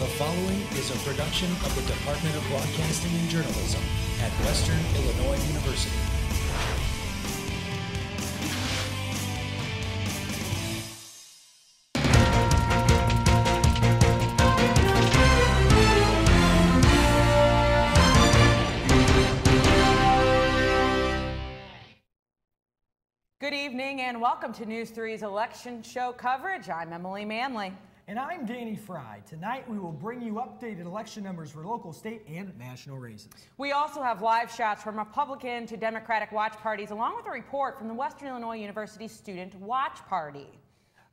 The following is a production of the Department of Broadcasting and Journalism at Western Illinois University. Good evening and welcome to News 3's election show coverage. I'm Emily Manley. And I'm Danny Fry. Tonight we will bring you updated election numbers for local, state, and national races. We also have live shots from Republican to Democratic watch parties, along with a report from the Western Illinois University Student Watch Party.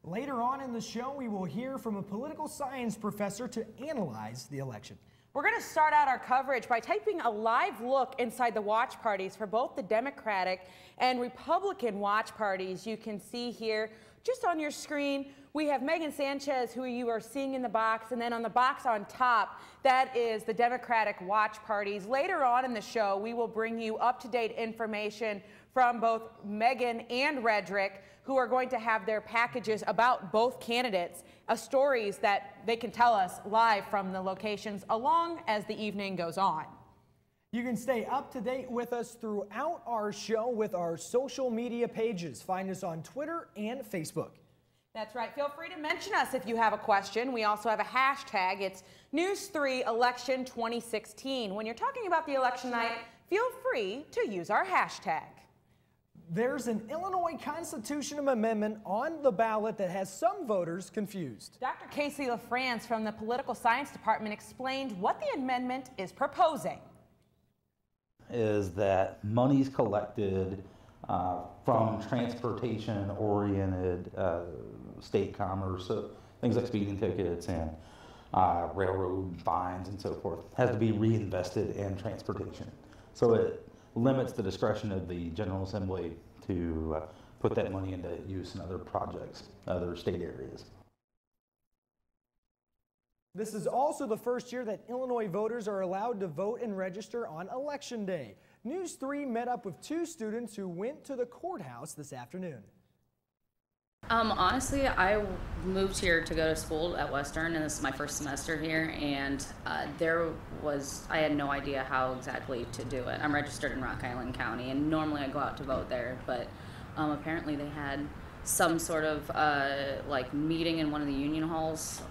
Later on in the show, we will hear from a political science professor to analyze the election. We're going to start out our coverage by taking a live look inside the watch parties for both the Democratic and Republican watch parties. You can see here just on your screen, we have Megan Sanchez, who you are seeing in the box, and then on the box on top, that is the Democratic watch parties. Later on in the show, we will bring you up-to-date information from both Megan and Redrick, who are going to have their packages about both candidates, stories that they can tell us live from the locations along as the evening goes on. You can stay up to date with us throughout our show with our social media pages. Find us on Twitter and Facebook. That's right. Feel free to mention us if you have a question. We also have a hashtag. It's News3 Election 2016. When you're talking about the election night, feel free to use our hashtag. There's an Illinois Constitutional Amendment on the ballot that has some voters confused. Dr. Casey LaFrance from the Political Science Department explained what the amendment is proposing. Is that monies collected from transportation-oriented state commerce, so things like speeding tickets and railroad fines and so forth, has to be reinvested in transportation. So it limits the discretion of the General Assembly to put that money into use in other projects, other state areas. This is also the first year that Illinois voters are allowed to vote and register on Election Day. News 3 met up with two students who went to the courthouse this afternoon. Honestly, I moved here to go to school at Western, and this is my first semester here, and I had no idea how exactly to do it. I'm registered in Rock Island County, and normally I go out to vote there, but apparently they had some sort of meeting in one of the union halls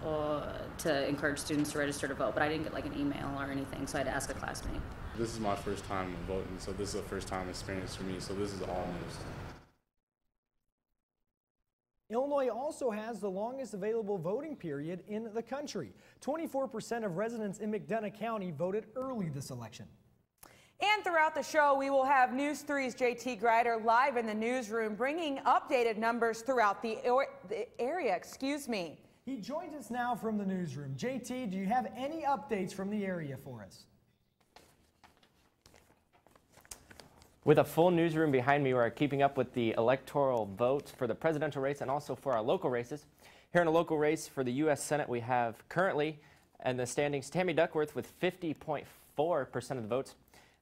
to encourage students to register to vote, but I didn't get like an email or anything, so I had to ask a classmate. This is my first time voting, so this is a first time experience for me, so this is all news. Illinois also has the longest available voting period in the country. 24% of residents in McDonough County voted early this election. And throughout the show, we will have News 3's JT Greider live in the newsroom, bringing updated numbers throughout the area. He joins us now from the newsroom. JT, do you have any updates from the area for us? With a full newsroom behind me, we're keeping up with the electoral votes for the presidential race and also for our local races. Here in a local race for the U.S. Senate, we have currently in the standings Tammy Duckworth with 50.4% of the votes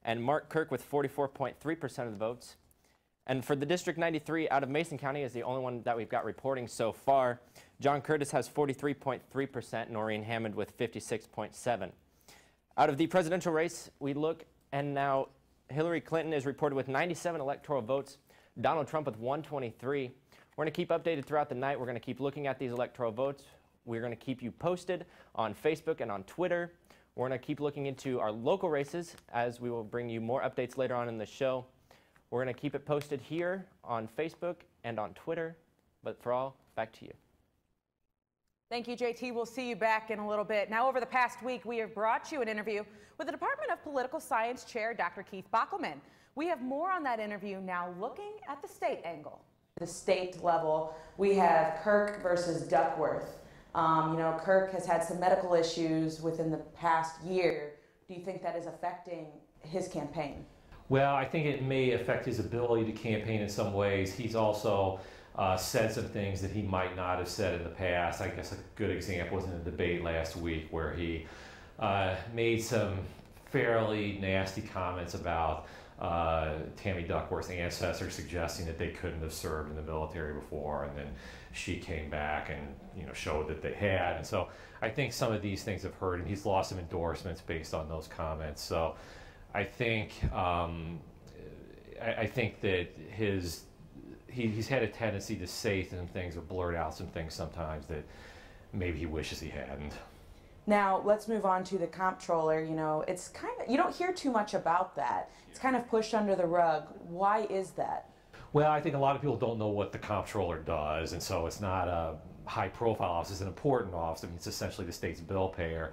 and Mark Kirk with 44.3% of the votes. And for the District 93 out of Mason County is the only one that we've got reporting so far. John Curtis has 43.3%, Noreen Hammond with 56.7%. Out of the presidential race, we look, and now Hillary Clinton is reported with 97 electoral votes, Donald Trump with 123. We're going to keep updated throughout the night. We're going to keep looking at these electoral votes. We're going to keep you posted on Facebook and on Twitter. We're going to keep looking into our local races as we will bring you more updates later on in the show. We're going to keep it posted here on Facebook and on Twitter. But for all, back to you. Thank you, JT. We'll see you back in a little bit. Now, over the past week, we have brought you an interview with the Department of Political Science Chair, Dr. Keith Bockelman. We have more on that interview now, looking at the state angle. The state level, we have Kirk versus Duckworth. Kirk has had some medical issues within the past year. Do you think that is affecting his campaign? Well, I think it may affect his ability to campaign in some ways. He's also said some things that he might not have said in the past. I guess a good example was in the debate last week where he made some fairly nasty comments about Tammy Duckworth's ancestors, suggesting that they couldn't have served in the military before, and then she came back and showed that they had. And so I think some of these things have hurt him. He's lost some endorsements based on those comments. So I think I think that he's had a tendency to say some things or blurt out some things sometimes that maybe he wishes he hadn't. Now, let's move on to the comptroller. It's kind of, you don't hear too much about that. It's kind of pushed under the rug. Why is that? Well, I think a lot of people don't know what the comptroller does, and so it's not a high-profile office. It's an important office. I mean, it's essentially the state's bill payer.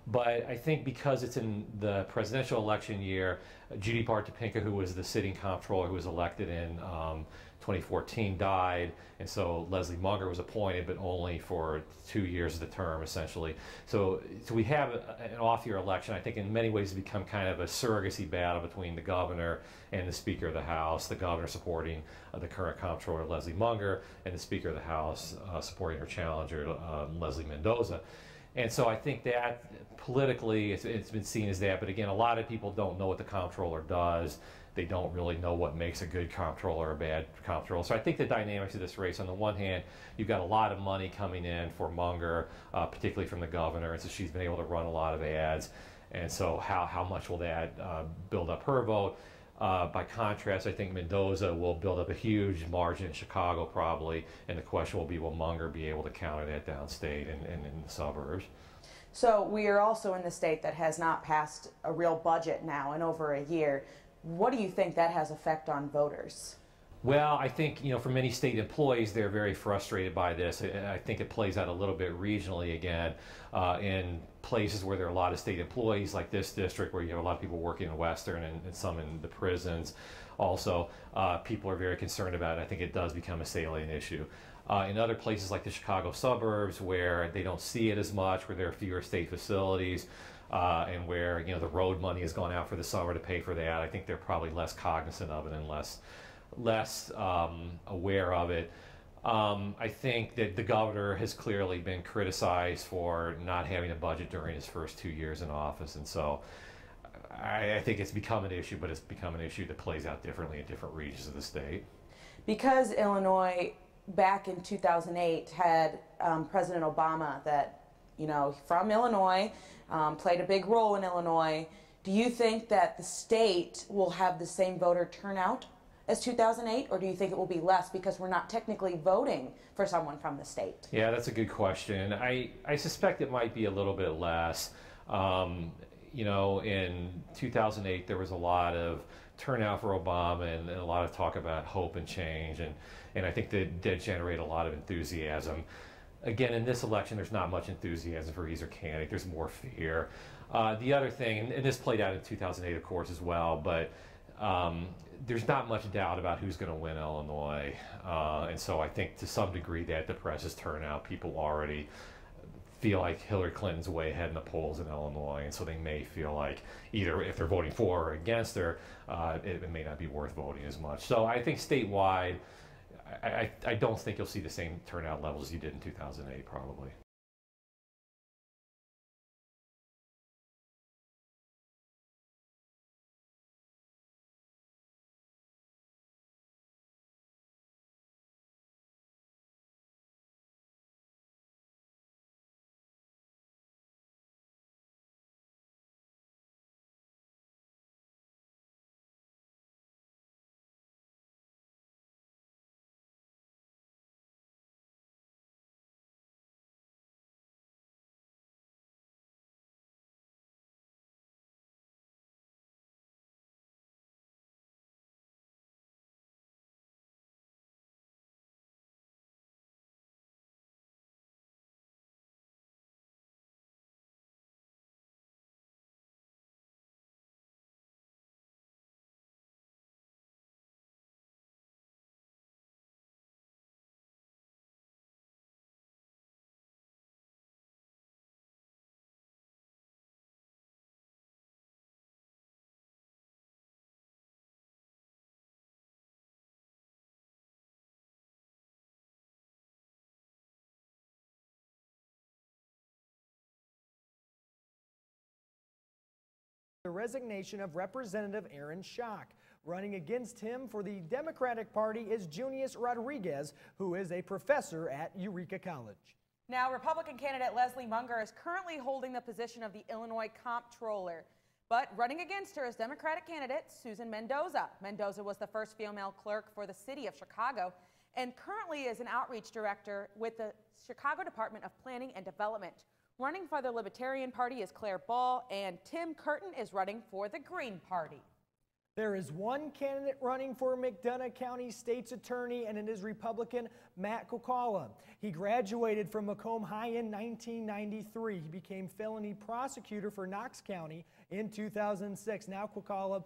But I think because it's in the presidential election year, Judy Bart-Topinka, who was the sitting comptroller who was elected in 2014, died, and so Leslie Munger was appointed, but only for 2 years of the term, essentially. So we have an off-year election. I think in many ways it's become kind of a surrogacy battle between the governor and the Speaker of the House, the governor supporting the current comptroller, Leslie Munger, and the Speaker of the House supporting her challenger, Leslie Mendoza. And so I think that politically it's been seen as that, but again, a lot of people don't know what the comptroller does. They don't really know what makes a good comptroller or a bad comptroller. So I think the dynamics of this race, on the one hand, you've got a lot of money coming in for Munger, particularly from the governor, and so she's been able to run a lot of ads. And so how much will that build up her vote? By contrast, I think Mendoza will build up a huge margin in Chicago probably, and the question will be, will Munger be able to counter that downstate and in the suburbs? So we are also in the state that has not passed a real budget now in over a year. What do you think that has effect on voters? Well, I think, for many state employees, they're very frustrated by this. I think it plays out a little bit regionally again in places where there are a lot of state employees, like this district where you have a lot of people working in Western and some in the prisons. Also, people are very concerned about it. I think it does become a salient issue. In other places like the Chicago suburbs where they don't see it as much, where there are fewer state facilities, and where the road money has gone out for the summer to pay for that, I think they're probably less cognizant of it and less aware of it. I think that the governor has clearly been criticized for not having a budget during his first 2 years in office, and so I think it's become an issue, but it's become an issue that plays out differently in different regions of the state. Because Illinois back in 2008 had President Obama that, from Illinois, played a big role in Illinois, do you think that the state will have the same voter turnout as 2008, or do you think it will be less because we're not technically voting for someone from the state? Yeah, that's a good question. I suspect it might be a little bit less. In 2008, there was a lot of turnout for Obama and a lot of talk about hope and change, and I think that did generate a lot of enthusiasm. Again, in this election, there's not much enthusiasm for either candidate. There's more fear. The other thing, and this played out in 2008, of course, as well, but there's not much doubt about who's going to win Illinois. And so I think to some degree that depresses turnout. People already feel like Hillary Clinton's way ahead in the polls in Illinois, and so they may feel like either if they're voting for or against her, it may not be worth voting as much. So I think statewide, I don't think you'll see the same turnout levels as you did in 2008, probably. The resignation of Representative Aaron Schock. Running against him for the Democratic Party is Junius Rodriguez, who is a professor at Eureka College. Now, Republican candidate Leslie Munger is currently holding the position of the Illinois Comptroller. But running against her is Democratic candidate Susan Mendoza. Mendoza was the first female clerk for the city of Chicago and currently is an outreach director with the Chicago Department of Planning and Development. Running for the Libertarian Party is Claire Ball, and Tim Curtin is running for the Green Party. There is one candidate running for McDonough County State's Attorney, and it is Republican Matt Kokala. He graduated from Macomb High in 1993. He became felony prosecutor for Knox County in 2006. Now Kokala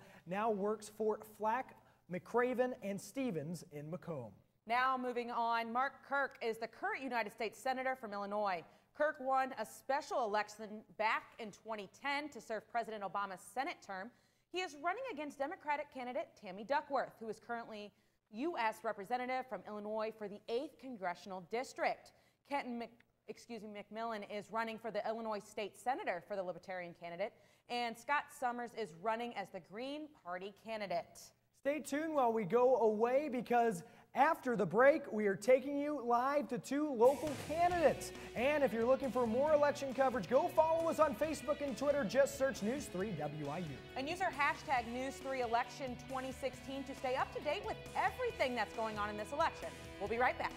works for Flack, McCraven, and Stevens in Macomb. Now moving on, Mark Kirk is the current United States Senator from Illinois. Kirk won a special election back in 2010 to serve President Obama's Senate term. He is running against Democratic candidate Tammy Duckworth, who is currently U.S. Representative from Illinois for the 8th Congressional District. Kenton McMillan is running for the Illinois State Senator for the Libertarian candidate, and Scott Summers is running as the Green Party candidate. Stay tuned while we go away, because after the break, we are taking you live to 2 local candidates. And if you're looking for more election coverage, go follow us on Facebook and Twitter. Just search News3 WIU. And use our hashtag News3 Election 2016 to stay up to date with everything that's going on in this election. We'll be right back.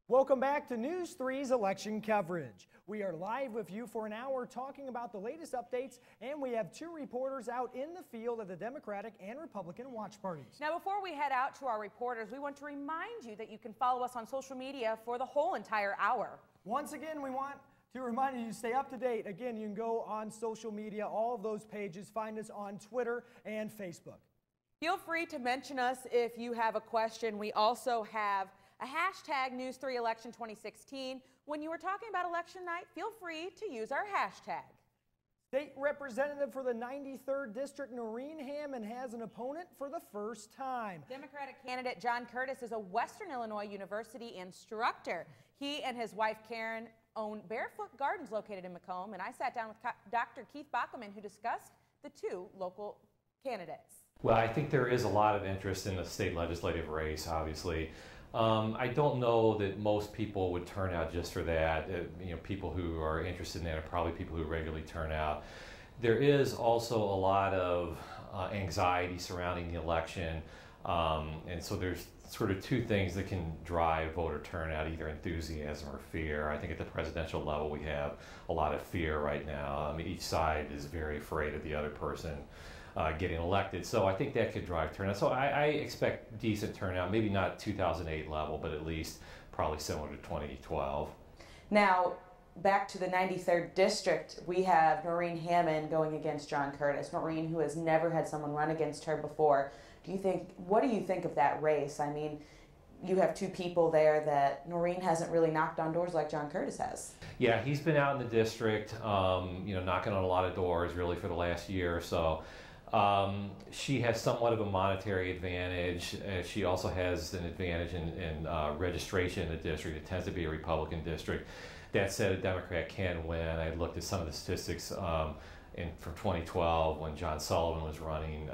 Welcome back to News 3's election coverage. We are live with you for an hour talking about the latest updates, and we have 2 reporters out in the field of the Democratic and Republican watch parties. Now, before we head out to our reporters, we want to remind you that you can follow us on social media for the whole entire hour. Once again, we want to remind you to stay up to date. Again, you can go on social media, all of those pages. Find us on Twitter and Facebook. Feel free to mention us if you have a question. We also have a hashtag News3 Election 2016. When you are talking about election night, feel free to use our hashtag. State Representative for the 93rd District, Noreen Hammond, has an opponent for the first time. Democratic candidate John Curtis is a Western Illinois University instructor. He and his wife Karen own Barefoot Gardens located in Macomb, and I sat down with Dr. Keith Bachman, who discussed the 2 local candidates. Well, I think there is a lot of interest in the state legislative race, obviously. I don't know that most people would turn out just for that. People who are interested in that are probably people who regularly turn out. There is also a lot of anxiety surrounding the election, and so there's sort of 2 things that can drive voter turnout, either enthusiasm or fear. I think at the presidential level we have a lot of fear right now. I mean, each side is very afraid of the other person getting elected. So I think that could drive turnout. So I expect decent turnout, maybe not 2008 level, but at least probably similar to 2012. Now, back to the 93rd District, we have Noreen Hammond going against John Curtis. Noreen, who has never had someone run against her before. What do you think of that race? I mean, you have 2 people there that Noreen hasn't really knocked on doors like John Curtis has. Yeah, he's been out in the district, knocking on a lot of doors really for the last year or so. She has somewhat of a monetary advantage. She also has an advantage in registration in the district. It tends to be a Republican district. That said, a Democrat can win. I looked at some of the statistics from 2012 when John Sullivan was running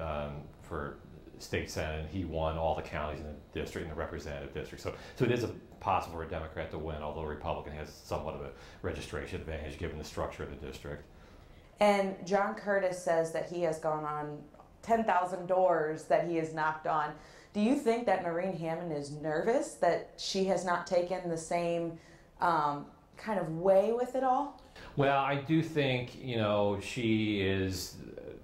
for state senate. He won all the counties in the district, in the representative district. So it is possible for a Democrat to win, although a Republican has somewhat of a registration advantage given the structure of the district. And John Curtis says that he has gone on 10,000 doors that he has knocked on. Do you think that Noreen Hammond is nervous that she has not taken the same kind of way with it all? Well, I do think, she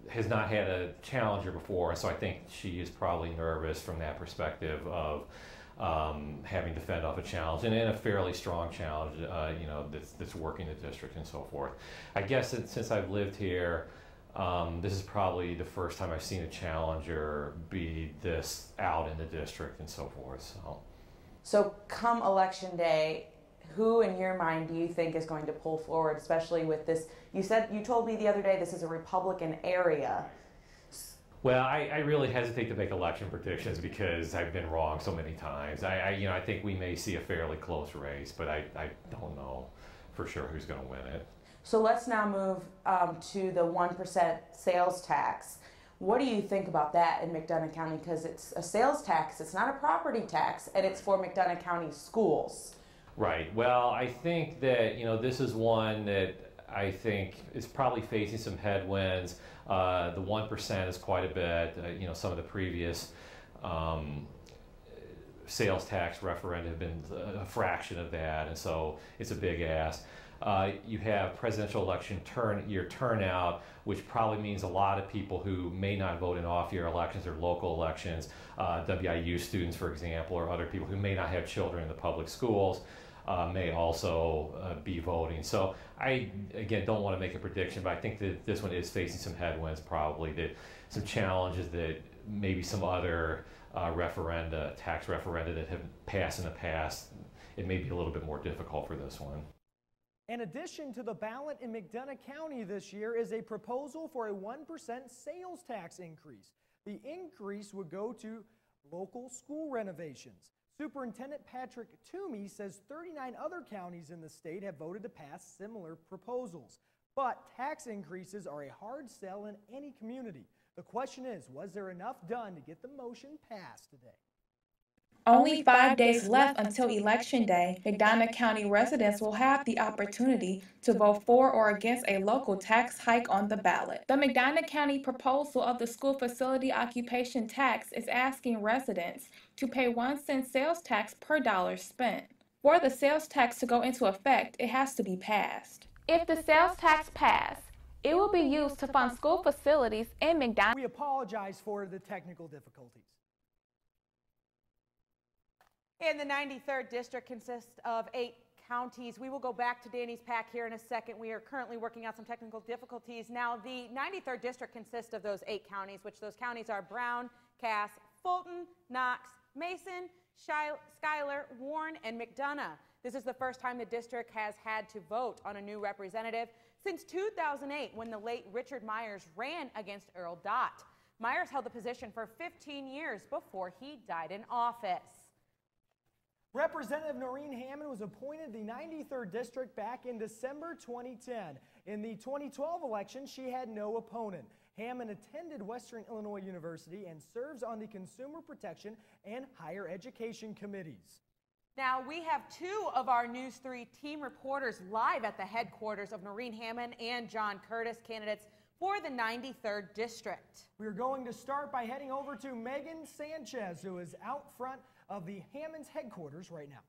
has not had a challenger before, so I think she is probably nervous from that perspective of having to fend off a challenge, and a fairly strong challenge, that's working the district and so forth. I guess since I've lived here, this is probably the first time I've seen a challenger be this out in the district and so forth. So come election day, who in your mind do you think is going to pull forward, especially with this? You told me the other day this is a Republican area. Well, I really hesitate to make election predictions because I've been wrong so many times. I think we may see a fairly close race, but I don't know for sure who's going to win it. So let's now move to the 1% sales tax. What do you think about that in McDonough County? Because it's a sales tax, it's not a property tax, and it's for McDonough County schools. Right. Well, I think that, this is one that I think is probably facing some headwinds. The 1% is quite a bit. Some of the previous sales tax referenda have been a fraction of that, and so it's a big ask. You have presidential election year turnout, which probably means a lot of people who may not vote in off-year elections or local elections, WIU students, for example, or other people who may not have children in the public schools, may also be voting. So I, again, don't want to make a prediction, but I think that this one is facing some headwinds, probably, some challenges that maybe some other tax referenda that have passed in the past, it may be a little bit more difficult for this one. In addition to the ballot in McDonough County this year is a proposal for a 1% sales tax increase. The increase would go to local school renovations. Superintendent Patrick Toomey says 39 other counties in the state have voted to pass similar proposals. But tax increases are a hard sell in any community. The question is, was there enough done to get the motion passed today? Only 5 days left until Election Day. McDonough County residents will have the opportunity to vote for or against a local tax hike on the ballot. The McDonough County proposal of the school facility occupation tax is asking residents to pay 1 cent sales tax per dollar spent. For the sales tax to go into effect, it has to be passed. If the sales tax passed, it will be used to fund school facilities in McDonough. We apologize for the technical difficulties. And the 93rd District consists of 8 counties. We will go back to Danny's pack here in a second. We are currently working out some technical difficulties. Now, the 93rd District consists of those 8 counties, which those counties are Brown, Cass, Fulton, Knox, Mason, Schuyler, Warren, and McDonough. This is the first time the district has had to vote on a new representative since 2008, when the late Richard Myers ran against Earl Dott. Myers held the position for 15 years before he died in office. Representative Noreen Hammond was appointed the 93rd District back in December 2010. In the 2012 election, she had no opponent. Hammond attended Western Illinois University and serves on the Consumer Protection and Higher Education Committees. Now, we have 2 of our News 3 team reporters live at the headquarters of Noreen Hammond and John Curtis, candidates for the 93rd District. We're going to start by heading over to Megan Sanchez, who is out front of the Hammond's headquarters right now.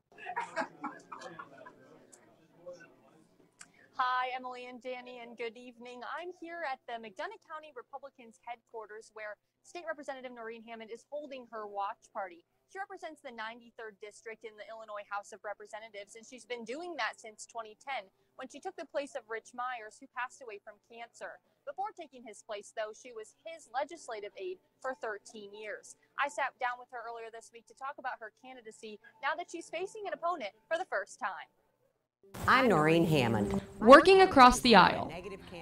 Hi, Emily and Danny, and good evening. I'm here at the McDonough County Republicans headquarters, where State Representative Noreen Hammond is holding her watch party. She represents the 93rd District in the Illinois House of Representatives, and she's been doing that since 2010, when she took the place of Rich Myers, who passed away from cancer. Before taking his place, though, she was his legislative aide for 13 years. I sat down with her earlier this week to talk about her candidacy now that she's facing an opponent for the first time. I'm Noreen Hammond. Working across the aisle.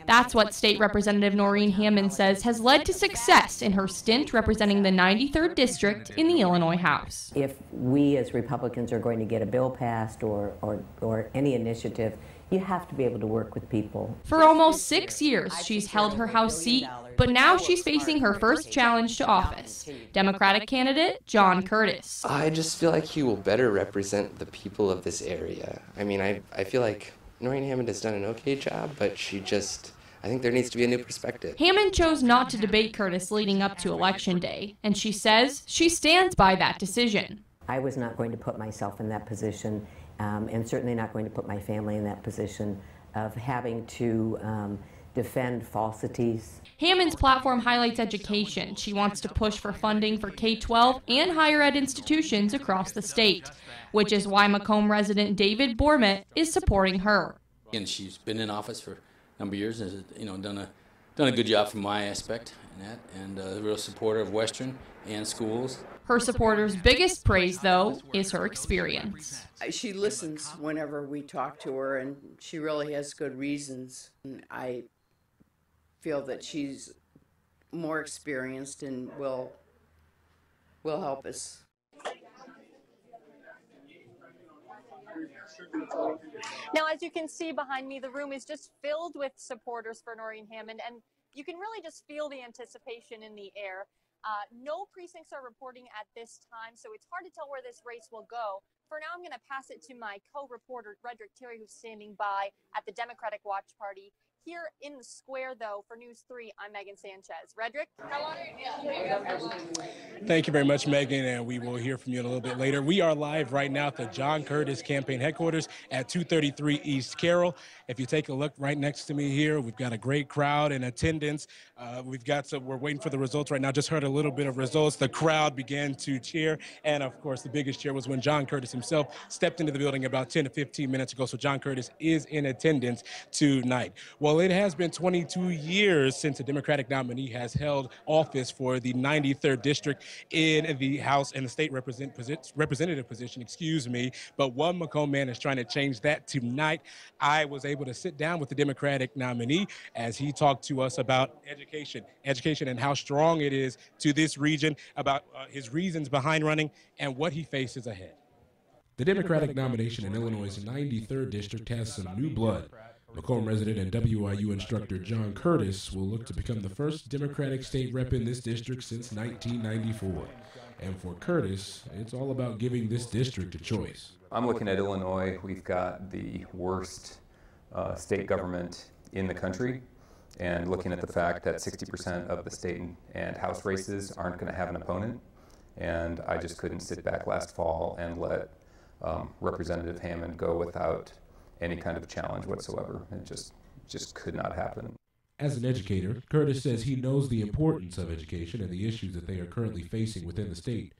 That's what State Representative Noreen Hammond says has led to success in her stint representing the 93rd District in the Illinois House. If we as Republicans are going to get a bill passed or any initiative, you have to be able to work with people. For almost 6 years, she's held her House seat, but now she's facing her first challenge to office. Democratic candidate John Curtis. I just feel like he will better represent the people of this area. I mean, I feel like Noreen Hammond has done an okay job, but I think there needs to be a new perspective. Hammond chose not to debate Curtis leading up to Election Day, and she says she stands by that decision. I was not going to put myself in that position, and certainly not going to put my family in that position of having to defend falsities. Hammond's platform highlights education. She wants to push for funding for K-12 and higher ed institutions across the state, which is why Macomb resident David Bormet is supporting her. And she's been in office for a number of years and has, done a good job from my aspect in that, and a real supporter of Western and schools. Her supporters' biggest praise, though, is her experience. She listens whenever we talk to her, and she really has good reasons. I feel that she's more experienced and will help us. Now, as you can see behind me, the room is just filled with supporters for Noreen Hammond, and you can really just feel the anticipation in the air. No precincts are reporting at this time, so it's hard to tell where this race will go. For now, I'm going to pass it to my co-reporter, Redrick Terry, who's standing by at the Democratic Watch Party. Here in the square, though, for News 3, I'm Megan Sanchez. Redrick, how long are you? Thank you very much, Megan, and we will hear from you in a little bit later. We are live right now at the John Curtis campaign headquarters at 233 East Carroll. If you take a look right next to me here, we've got a great crowd in attendance. We're waiting for the results right now. Just heard a little bit of results. The crowd began to cheer, and of course, the biggest cheer was when John Curtis himself stepped into the building about 10 to 15 minutes ago. So John Curtis is in attendance tonight. Well, it has been 22 years since a Democratic nominee has held office for the 93rd district in the House and the state representative position, but one Macomb man is trying to change that tonight. I was able to sit down with the Democratic nominee as he talked to us about education and how strong it is to this region, about his reasons behind running and what he faces ahead. The Democratic nomination in Illinois' 93rd district has some new blood. Macomb resident and WIU instructor John Curtis will look to become the first Democratic state rep in this district since 1994. And for Curtis, it's all about giving this district a choice. I'm looking at Illinois. We've got the worst state government in the country, and looking at the fact that 60% of the state and House races aren't going to have an opponent. And I just couldn't sit back last fall and let Representative Hammond go without any kind of challenge whatsoever. It just could not happen. As an educator, Curtis says he knows the importance of education and the issues that they are currently facing within the state.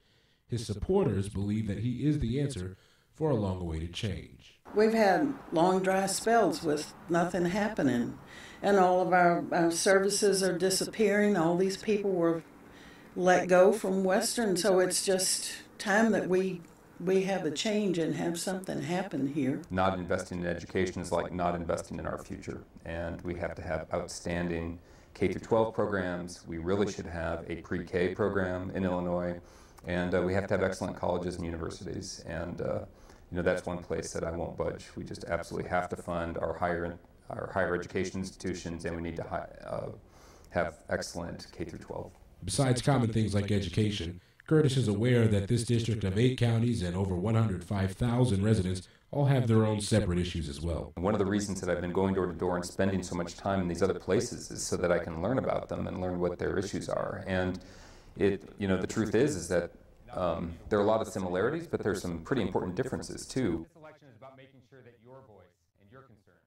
His supporters believe that he is the answer for a long-awaited change. We've had long, dry spells with nothing happening, and all of our services are disappearing. All these people were let go from Western, so it's just time that we have a change and have something happen here. Not investing in education is like not investing in our future, and we have to have outstanding K-12 programs. We really should have a pre-K program in Illinois, and we have to have excellent colleges and universities, and that's one place that I won't budge. We just absolutely have to fund our higher education institutions, and we need to have excellent K-12. Besides common things like education, Curtis is aware that this district of 8 counties and over 105,000 residents all have their own separate issues as well. One of the reasons that I've been going door to door and spending so much time in these other places is so that I can learn about them and learn what their issues are. And the truth is that there are a lot of similarities, but there's some pretty important differences too. This election is about making sure that your voice and your concerns.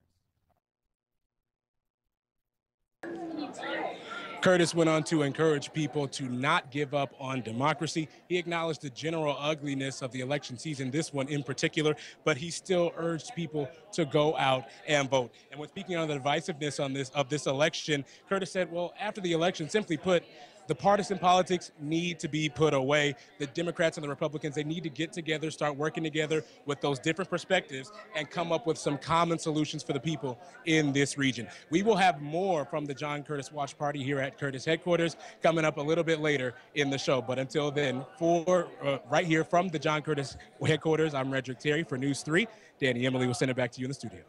Curtis went on to encourage people to not give up on democracy. He acknowledged the general ugliness of the election season, this one in particular, but he still urged people to go out and vote. And when speaking on the divisiveness of this election, Curtis said, well, after the election, simply put, the partisan politics need to be put away. The Democrats and the Republicans, they need to get together, start working together with those different perspectives and come up with some common solutions for the people in this region. We will have more from the John Curtis Watch Party here at Curtis headquarters coming up a little bit later in the show. But until then, right here from the John Curtis headquarters, I'm Redrick Terry for News 3. Danny Emily will send it back to you in the studio.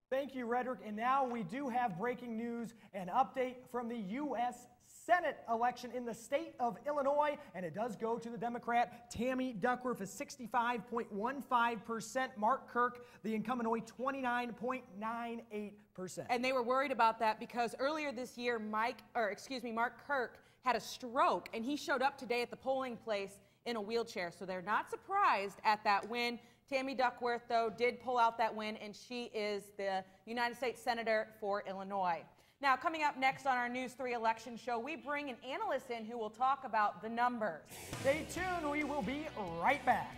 Thank you, Redrick. And now we do have breaking news and update from the U.S. Senate election in the state of Illinois, and it does go to the Democrat Tammy Duckworth at 65.15%. Mark Kirk, the incumbent, 29.98%. And they were worried about that because earlier this year, Mark Kirk had a stroke, and he showed up today at the polling place in a wheelchair. So they're not surprised at that win. Tammy Duckworth, though, did pull out that win, and she is the United States Senator for Illinois. Now, coming up next on our News 3 election show, we bring an analyst in who will talk about the numbers. Stay tuned. We will be right back.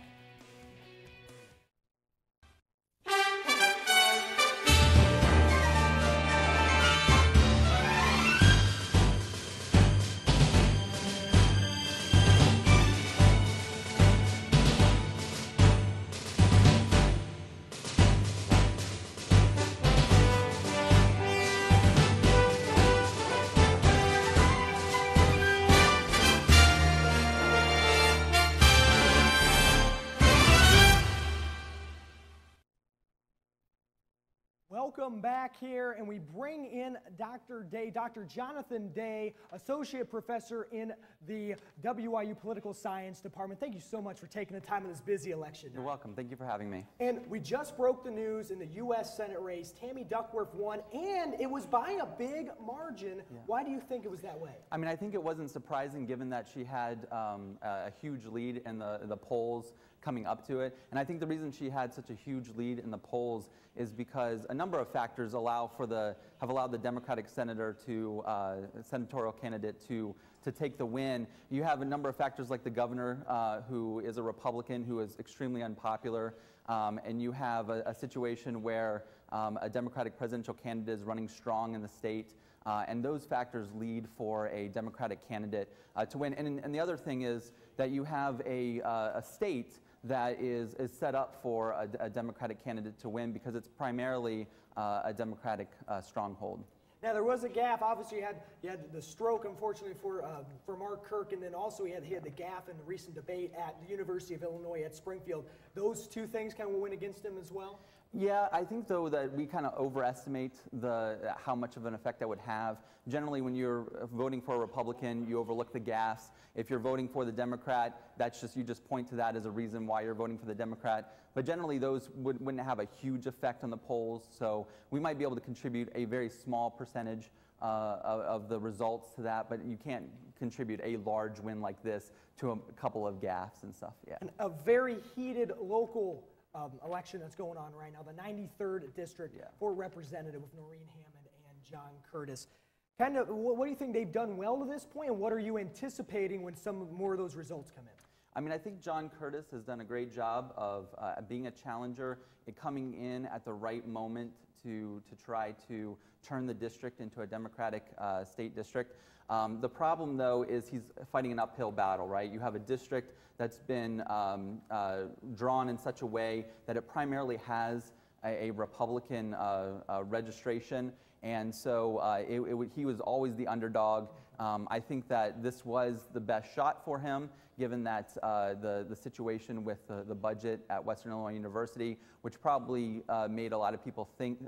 Welcome back here, and we bring in Dr. Day, Dr. Jonathan Day, Associate Professor in the WIU Political Science Department. Thank you so much for taking the time in this busy election night. You're welcome. Thank you for having me. And we just broke the news in the U.S. Senate race. Tammy Duckworth won, and it was by a big margin. Yeah. Why do you think it was that way? I mean, I think it wasn't surprising given that she had a huge lead in the polls coming up to it. And I think the reason she had such a huge lead in the polls is because a number of factors have allowed the Democratic senatorial candidate to take the win. You have a number of factors like the governor, who is a Republican, who is extremely unpopular, and you have a situation where a Democratic presidential candidate is running strong in the state, and those factors lead for a Democratic candidate to win. And the other thing is that you have a state that is set up for a Democratic candidate to win because it's primarily a Democratic stronghold. Now, there was a gaffe. Obviously, you had the stroke, unfortunately, for Mark Kirk, and then also he had the gaffe in the recent debate at the University of Illinois at Springfield. Those two things kind of went against him as well? Yeah, I think, though, that we kind of overestimate how much of an effect that would have. Generally, when you're voting for a Republican, you overlook the gaffes. If you're voting for the Democrat, you just point to that as a reason why you're voting for the Democrat. But generally, those wouldn't have a huge effect on the polls. So we might be able to contribute a very small percentage of the results to that, but you can't contribute a large win like this to a couple of gaffes and stuff. Yeah. And a very heated local election that's going on right now, the 93rd district for representative with Noreen Hammond and John Curtis. Kind of, what do you think they've done well to this point, and what are you anticipating when some more of those results come in? I mean, I think John Curtis has done a great job of being a challenger and coming in at the right moment to try to turn the district into a Democratic state district. The problem, though, is he's fighting an uphill battle, right? You have a district that's been drawn in such a way that it primarily has a Republican registration, and so he was always the underdog. I think that this was the best shot for him, given that the situation with the budget at Western Illinois University, which probably made a lot of people think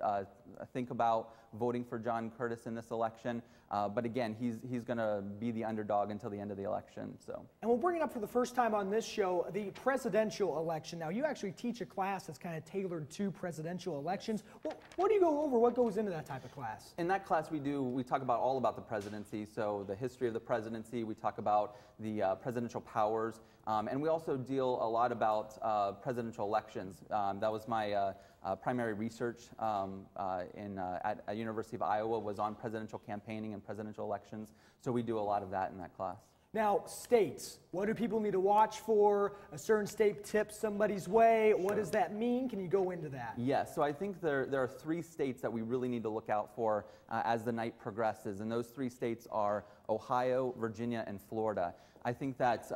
about voting for John Curtis in this election. But again, he's going to be the underdog until the end of the election. So. And we'll bring it up for the first time on this show, the presidential election. Now, you actually teach a class that's kind of tailored to presidential elections. What do you go over? What goes into that type of class? In that class, we talk about all about the presidency. So the history of the presidency. We talk about the presidential powers, and we also deal a lot about presidential elections. That was my primary research at University of Iowa was on presidential campaigning and presidential elections. So we do a lot of that in that class. Now, states, what do people need to watch for? A certain state tips somebody's way. What does that mean? Can you go into that? Yes, so I think there are 3 states that we really need to look out for as the night progresses, and those 3 states are Ohio, Virginia, and Florida. I think that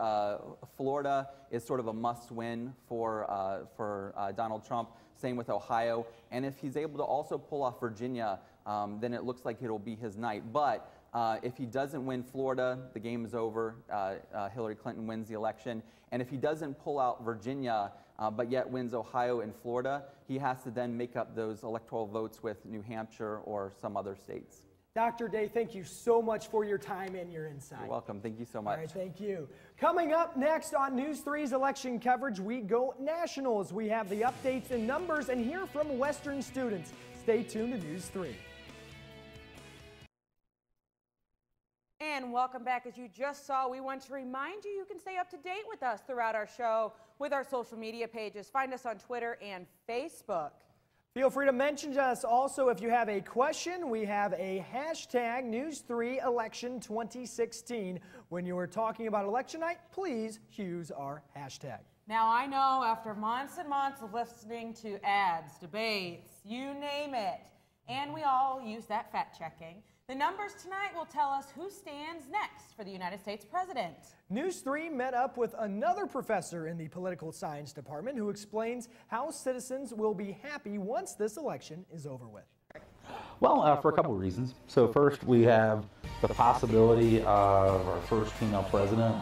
Florida is sort of a must-win for Donald Trump. Same with Ohio, and if he's able to also pull off Virginia, then it looks like it'll be his night. But if he doesn't win Florida, the game is over. Hillary Clinton wins the election. And if he doesn't pull out Virginia, but yet wins Ohio and Florida, he has to then make up those electoral votes with New Hampshire or some other states. Dr. Day, thank you so much for your time and your insight. You're welcome. Thank you so much. All right, thank you. Coming up next on News 3's election coverage, we go nationals. We have the updates and numbers and hear from Western students. Stay tuned to News 3. And welcome back. As you just saw, we want to remind you can stay up to date with us throughout our show with our social media pages. Find us on Twitter and Facebook. Feel free to mention us also if you have a question. We have a hashtag News3 Election 2016. When you are talking about election night, please use our hashtag. Now, I know after months and months of listening to ads, debates, you name it, and we all use that fact checking, the numbers tonight will tell us who stands next for the United States president. News 3 met up with another professor in the political science department who explains how citizens will be happy once this election is over with. Well, for a couple of reasons. So first, we have the possibility of our first female president.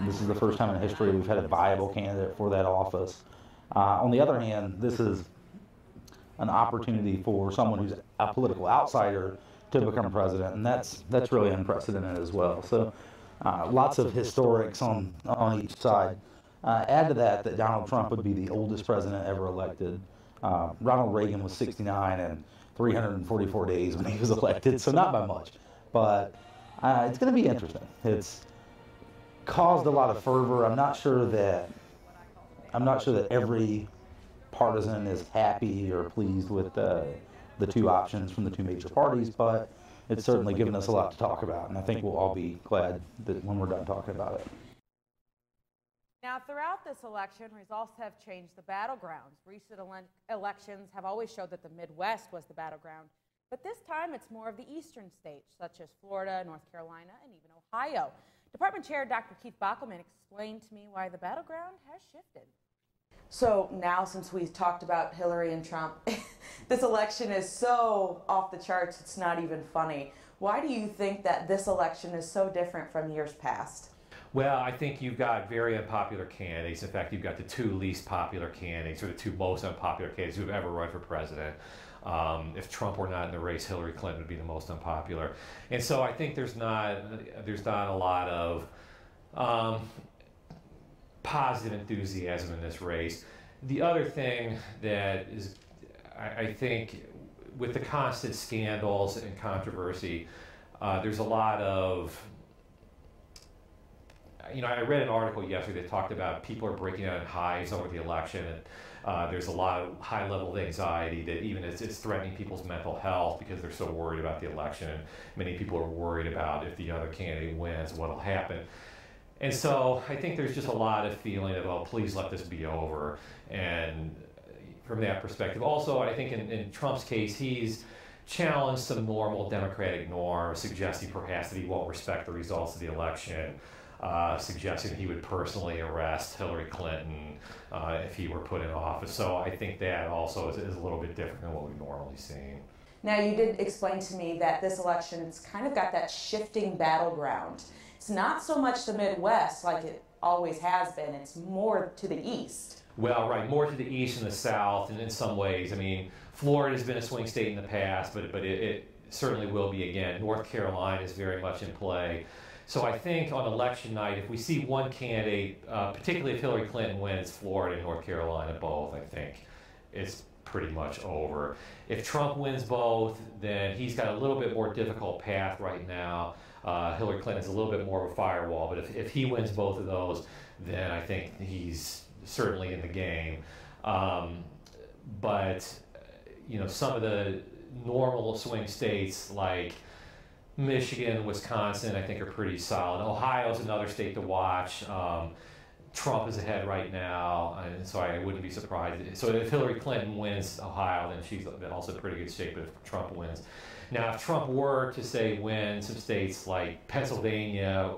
This is the first time in history we've had a viable candidate for that office. On the other hand, this is an opportunity for someone who's a political outsider to become president, and that's really unprecedented as well. So lots of historics on each side. Add to that Donald Trump would be the oldest president ever elected. Ronald Reagan was 69 and 344 days when he was elected, so not by much. But it's going to be interesting. It's caused a lot of fervor. I'm not sure that every partisan is happy or pleased with the two options from the two major parties, but it's certainly given us a lot to talk about, and I think we'll all be glad that when we're done talking about it. Now, throughout this election, results have changed the battlegrounds. Recent elections have always showed that the Midwest was the battleground, but this time it's more of the eastern states, such as Florida, North Carolina, and even Ohio. Department Chair Dr. Keith Bockelman explained to me why the battleground has shifted. So now, since we talked about Hillary and Trump, this election is so off the charts, it's not even funny. Why do you think that this election is so different from years past? Well, I think you've got very unpopular candidates. In fact, you've got the two least popular candidates, or the two most unpopular candidates who've ever run for president. If Trump were not in the race, Hillary Clinton would be the most unpopular. And so I think there's not a lot of positive enthusiasm in this race. The other thing that is, I think, with the constant scandals and controversy, there's a lot of, I read an article yesterday that talked about people are breaking out in hives over the election, and there's a lot of high level of anxiety that even it's threatening people's mental health because they're so worried about the election, and many people are worried about if the other candidate wins, what'll happen. And so I think there's just a lot of feeling of, oh, please let this be over. And from that perspective, also, I think in Trump's case, he's challenged some normal Democratic norms, suggesting perhaps that he won't respect the results of the election, suggesting he would personally arrest Hillary Clinton if he were put in office. So I think that also is a little bit different than what we've normally seen. Now, you did explain to me that this election's kind of got that shifting battleground. It's not so much the Midwest like it always has been, it's more to the east. Well, right, more to the east and the south, and in some ways, I mean, Florida's been a swing state in the past, but it certainly will be again. North Carolina is very much in play. So I think on election night, if we see one candidate, particularly if Hillary Clinton wins Florida and North Carolina both, I think it's pretty much over. If Trump wins both, then he's got a little bit more difficult path right now. Hillary Clinton's a little bit more of a firewall, but if he wins both of those, then I think he's certainly in the game. But some of the normal swing states like Michigan, Wisconsin, I think are pretty solid. Ohio's another state to watch. Trump is ahead right now, and so I wouldn't be surprised. So if Hillary Clinton wins Ohio, then she's also in pretty good shape if Trump wins. Now, if Trump were to, say, win some states like Pennsylvania,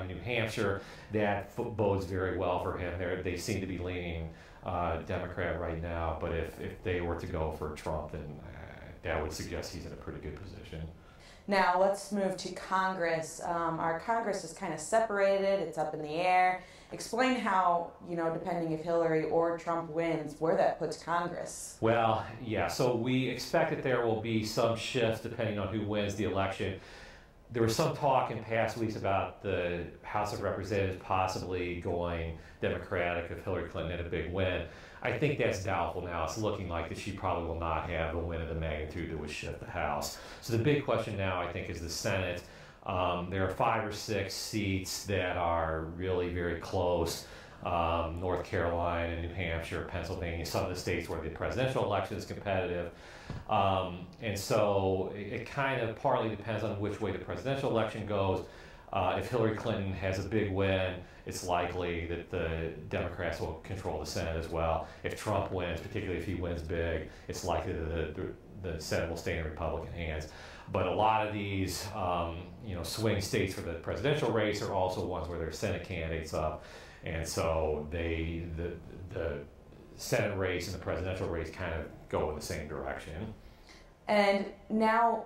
New Hampshire, that bodes very well for him. They seem to be leaning Democrat right now, but if they were to go for Trump, then that would suggest he's in a pretty good position. Now, let's move to Congress. Our Congress is kind of separated. It's up in the air. Explain how, depending if Hillary or Trump wins, where that puts Congress. Well, yeah, so we expect that there will be some shift depending on who wins the election. There was some talk in past weeks about the House of Representatives possibly going Democratic if Hillary Clinton had a big win. I think that's doubtful now. It's looking like that she probably will not have a win of the magnitude that would shift the House. So the big question now, I think, is the Senate. There are 5 or 6 seats that are really very close. North Carolina, New Hampshire, Pennsylvania, some of the states where the presidential election is competitive. And so it kind of partly depends on which way the presidential election goes. If Hillary Clinton has a big win, it's likely that the Democrats will control the Senate as well. If Trump wins, particularly if he wins big, it's likely that the Senate will stay in Republican hands. But a lot of these, swing states for the presidential race are also ones where there's Senate candidates up, and so the Senate race and the presidential race kind of go in the same direction. And now,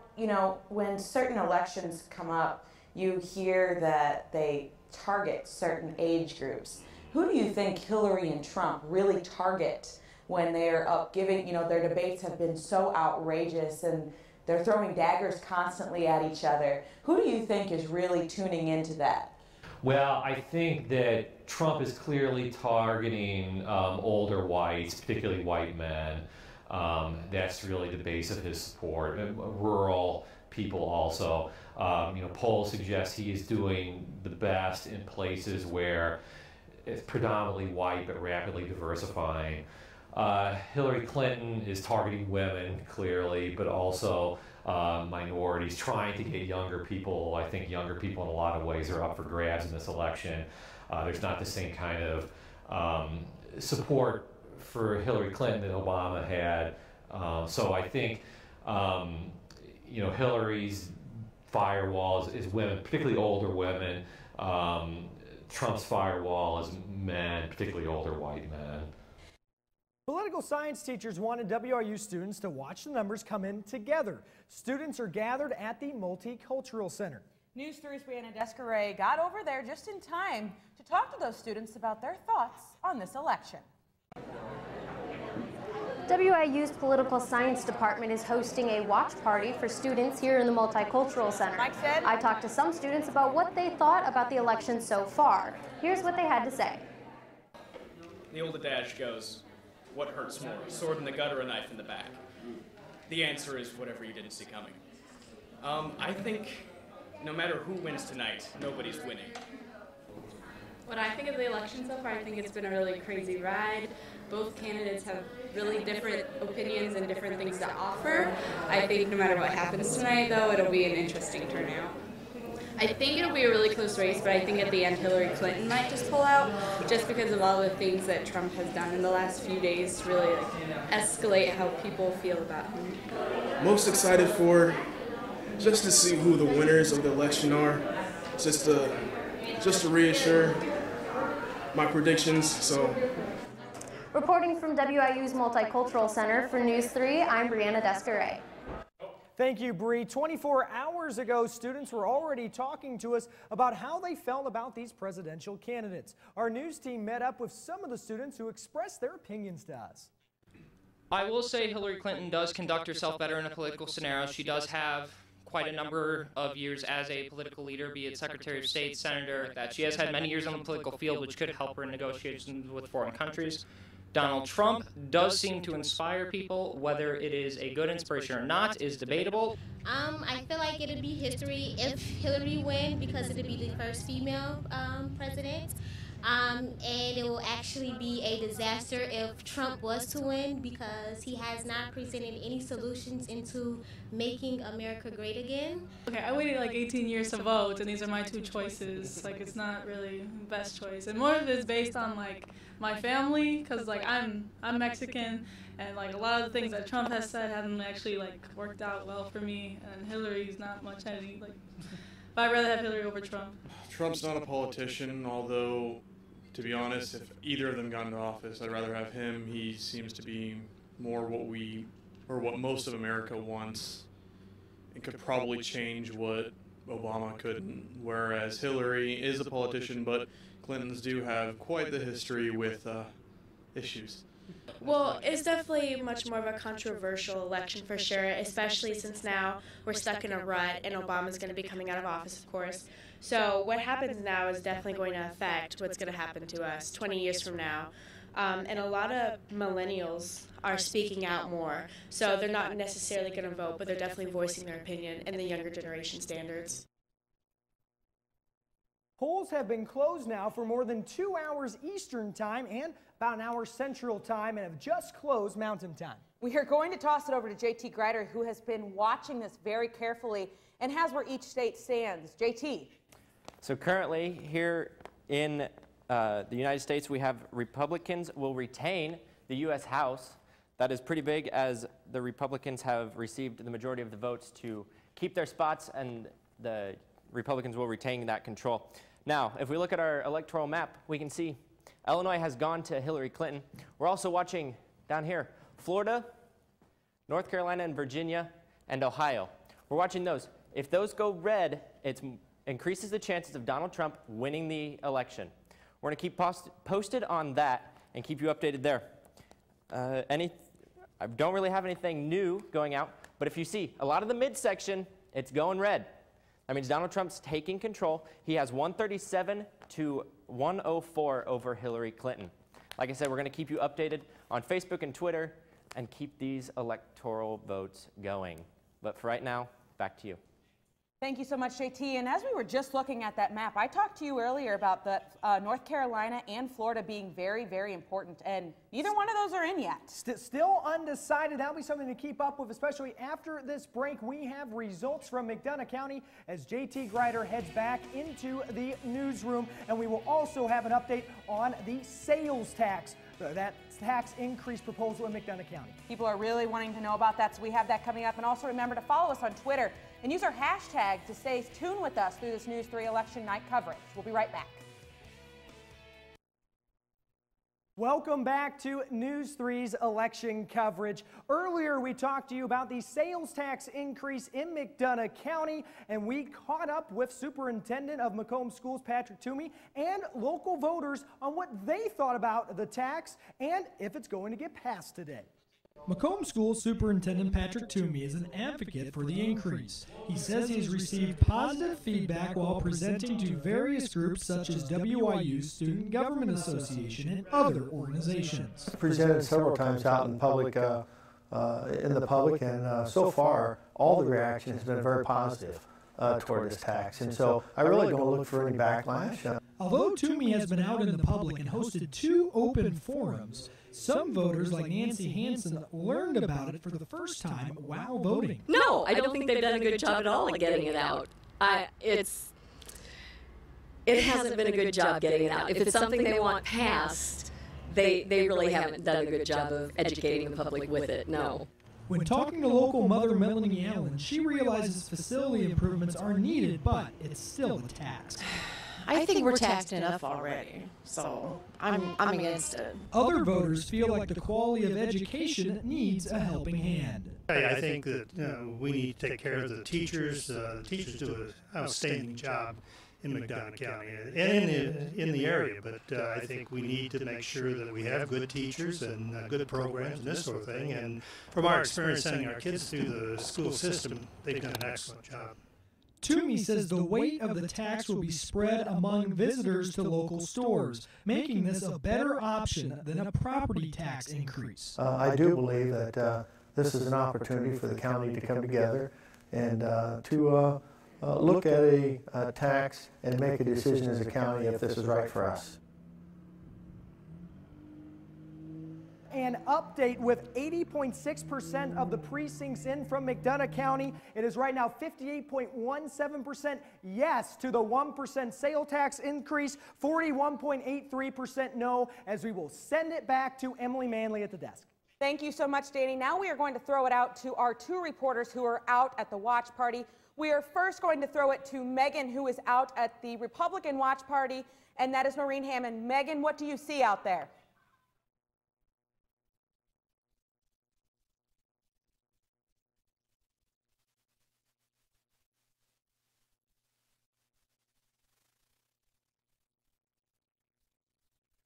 when certain elections come up, you hear that they target certain age groups. Who do you think Hillary and Trump really target when they're up giving, their debates have been so outrageous and they're throwing daggers constantly at each other. Who do you think is really tuning into that? Well, I think that Trump is clearly targeting older whites, particularly white men. That's really the base of his support. Rural people also. Polls suggest he is doing the best in places where it's predominantly white but rapidly diversifying. Hillary Clinton is targeting women, clearly, but also minorities, trying to get younger people. I think younger people in a lot of ways are up for grabs in this election. There's not the same kind of support for Hillary Clinton that Obama had. So I think, Hillary's firewall is women, particularly older women. Trump's firewall is men, particularly older white men. Political science teachers wanted WIU students to watch the numbers come in together. Students are gathered at the Multicultural Center. News 3's Brianna Descaray got over there just in time to talk to those students about their thoughts on this election. WIU's Political Science Department is hosting a watch party for students here in the Multicultural Center. Mike said, I talked to some students about what they thought about the election so far. Here's what they had to say. The old adage goes, what hurts more, a sword in the gut or a knife in the back? The answer is whatever you didn't see coming. I think no matter who wins tonight, nobody's winning. What I think of the election so far, I think it's been a really crazy ride. Both candidates have really different opinions and different things to offer. I think no matter what happens tonight, though, it'll be an interesting turnout. I think it'll be a really close race, but I think at the end Hillary Clinton might just pull out, just because of all the things that Trump has done in the last few days to really escalate how people feel about him. Most excited for just to see who the winners of the election are, just to reassure my predictions. So. Reporting from WIU's Multicultural Center for News 3, I'm Brianna Descaray. Thank you, Bree. 24 hours ago, students were already talking to us about how they felt about these presidential candidates. Our news team met up with some of the students who expressed their opinions to us. I will say Hillary Clinton does conduct herself better in a political scenario. She does have quite a number of years as a political leader, be it Secretary of State, Senator, that she has had many years on the political field, which could help her in negotiations with foreign countries. Donald Trump does seem to inspire people. Whether it is a good inspiration or not is debatable. I feel like it'll be history if Hillary wins because it'll be the first female president. And it will actually be a disaster if Trump was to win because he has not presented any solutions into making America great again. Okay, I waited like 18 years to vote, and these are my two choices. Like, it's not really the best choice. And more of it is based on, like, my family, because, like, I'm Mexican, and, like, a lot of the things that Trump has said haven't actually, like, worked out well for me, and Hillary's not much any, like, but I'd rather have Hillary over Trump. Trump's not a politician, although, to be honest, if either of them got into office, I'd rather have him. He seems to be more what most of America wants and could probably change what Obama couldn't. Whereas Hillary is a politician, but Clintons do have quite the history with issues. Well, it's definitely much more of a controversial election for sure, especially since now we're stuck in a rut and Obama's going to be coming out of office, of course. So what happens now is definitely going to affect what's going to happen to us 20 years from now. And a lot of millennials are speaking out more. So they're not necessarily going to vote, but they're definitely voicing their opinion in the younger generation standards. Polls have been closed now for more than 2 hours Eastern Time and about an hour Central Time and have just closed Mountain Time. We are going to toss it over to JT Greider, who has been watching this very carefully and has where each state stands. JT. So currently here in the United States, we have Republicans will retain the U.S. House. That is pretty big, as the Republicans have received the majority of the votes to keep their spots, and the Republicans will retain that control. Now, if we look at our electoral map, we can see Illinois has gone to Hillary Clinton. We're also watching down here Florida, North Carolina, and Virginia, and Ohio. We're watching those. If those go red, it increases the chances of Donald Trump winning the election. We're going to keep posted on that and keep you updated there. I don't really have anything new going out, but if you see a lot of the midsection, it's going red. That means Donald Trump's taking control. He has 137 to 104 over Hillary Clinton. Like I said, we're going to keep you updated on Facebook and Twitter and keep these electoral votes going. But for right now, back to you. Thank you so much, JT. And as we were just looking at that map, I talked to you earlier about the North Carolina and Florida being very, very important, and neither one of those are in yet. Still undecided. That'll be something to keep up with, especially after this break. We have results from McDonough County as JT Greider heads back into the newsroom, and we will also have an update on the sales tax. That tax increase proposal in McDonough County. People are really wanting to know about that, so we have that coming up. And also remember to follow us on Twitter and use our hashtag to stay tuned with us through this News 3 Election Night coverage. We'll be right back. Welcome back to News 3's election coverage. Earlier, we talked to you about the sales tax increase in McDonough County, and we caught up with Superintendent of Macomb Schools, Patrick Toomey, and local voters on what they thought about the tax and if it's going to get passed today. Macomb Schools Superintendent Patrick Toomey is an advocate for the increase. He says he has received positive feedback while presenting to various groups such as WIU Student Government Association and other organizations. Presented several times out in public, and so far all the reaction has been very positive toward this tax, and so I really don't look for any backlash. Although Toomey has been out in the public and hosted 2 open forums, some voters like Nancy Hansen learned about it for the first time while voting. No, I don't think they've done a good job at all at getting it out. It hasn't been a good job getting it out. If it's something they want passed, they really haven't done a good job of educating the public with it, no. When talking to local mother Melanie Allen, she realizes facility improvements are needed, but it's still a tax. I think we're taxed enough already, so I'm against it. Other voters feel like the quality of education needs a helping hand. I think that we need to take care of the teachers. The teachers do an outstanding job in McDonough County and in the area, but I think we need to make sure that we have good teachers and good programs and this sort of thing. And from our experience sending our kids through the school system, they've done an excellent job. Toomey says the weight of the tax will be spread among visitors to local stores, making this a better option than a property tax increase. I do believe that this is an opportunity for the county to come together and to look at a tax and make a decision as a county if this is right for us. An update with 80.6% of the precincts in from McDonough County. It is right now 58.17% yes to the 1% sale tax increase, 41.83% no, as we will send it back to Emily Manley at the desk. Thank you so much, Danny. Now we are going to throw it out to our 2 reporters who are out at the watch party. We are first going to throw it to Megan, who is out at the Republican watch party, and that is Noreen Hammond. Megan, what do you see out there?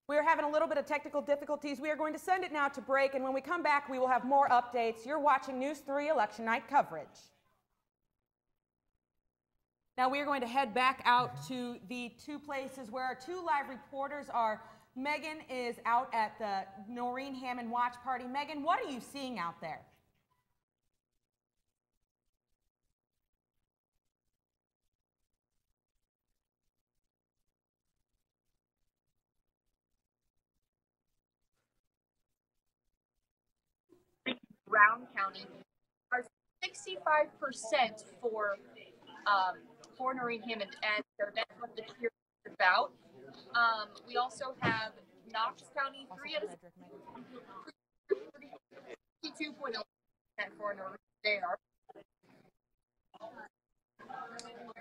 We are having a little bit of technical difficulties. We are going to send it now to break, and when we come back, we will have more updates. You're watching News 3 Election Night coverage. Now we are going to head back out to the 2 places where our 2 live reporters are. Megan is out at the Noreen Hammond watch party. Megan, what are you seeing out there? Brown County are 65% for Noreen Hammond, and so that's what the cheer is about. We also have Knox County, 3 out of 52.0% for Noreen there.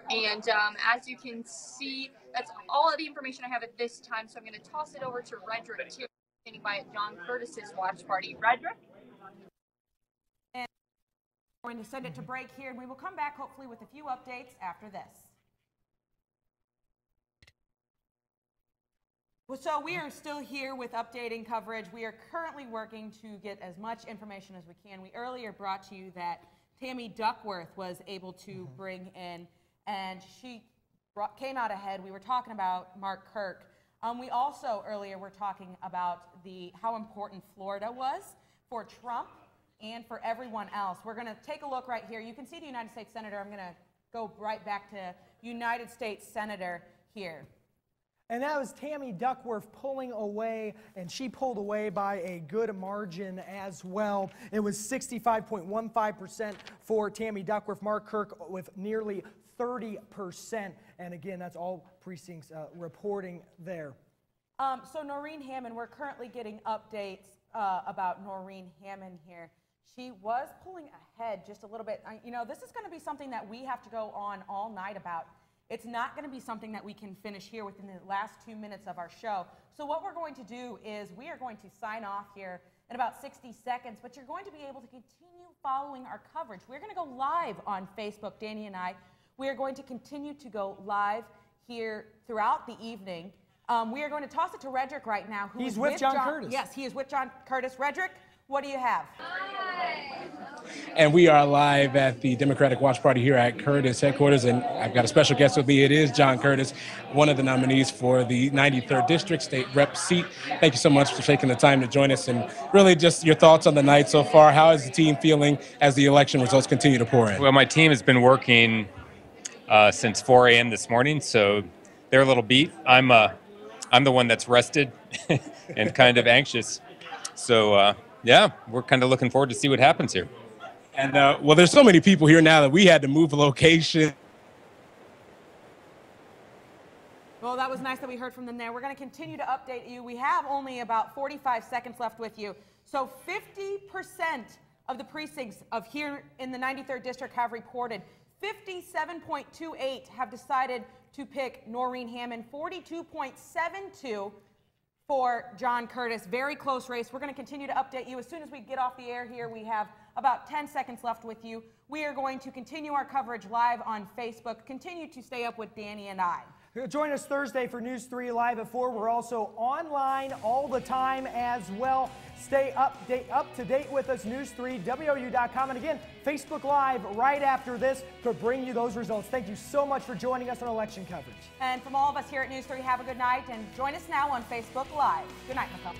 And as you can see, that's all of the information I have at this time, so I'm going to toss it over to Redrick, too, standing by at John Curtis's watch party. Redrick? We're going to send it to break here, and we will come back hopefully with a few updates after this. Well, so we are still here with updating coverage. We are currently working to get as much information as we can. We earlier brought to you that Tammy Duckworth was able to bring in, and she came out ahead. We were talking about Mark Kirk. We also earlier were talking about how important Florida was for Trump and for everyone else. We're going to take a look right here. You can see the United States Senator. I'm going to go right back to United States Senator here. And that was Tammy Duckworth pulling away, and she pulled away by a good margin as well. It was 65.15% for Tammy Duckworth. Mark Kirk with nearly 30%. And again, that's all precincts reporting there. So Noreen Hammond, we're currently getting updates about Noreen Hammond here. She was pulling ahead just a little bit. You know, this is going to be something that we have to go on all night about. It's not going to be something that we can finish here within the last 2 minutes of our show. So what we're going to do is we are going to sign off here in about 60 seconds, but you're going to be able to continue following our coverage. We're going to go live on Facebook, Danny and I. We are going to continue to go live here throughout the evening. We are going to toss it to Redrick right now. He's with John Curtis. Yes, he is with John Curtis. Redrick, what do you have? And we are live at the Democratic Watch Party here at Curtis headquarters, and I've got a special guest with me. It is John Curtis, one of the nominees for the 93rd District State Rep seat. Thank you so much for taking the time to join us, and really just your thoughts on the night so far. How is the team feeling as the election results continue to pour in? Well, my team has been working since 4 a.m. this morning, so they're a little beat. I'm the one that's rested and kind of anxious. So, yeah, we're kind of looking forward to see what happens here. And, well, there's so many people here now that we had to move location. Well, that was nice that we heard from them there. We're going to continue to update you. We have only about 45 seconds left with you. So 50% of the precincts of here in the 93rd District have reported. 57.28 have decided to pick Noreen Hammond. 42.72 for John Curtis. Very close race. We're going to continue to update you. As soon as we get off the air here, we have about 10 seconds left with you. We are going to continue our coverage live on Facebook. Continue to stay up with Danny and I. Join us Thursday for News 3 Live at 4. We're also online all the time as well. Stay up to date with us, news3wou.com. And again, Facebook Live right after this to bring you those results. Thank you so much for joining us on election coverage. And from all of us here at News 3, have a good night. And join us now on Facebook Live. Good night, McCall.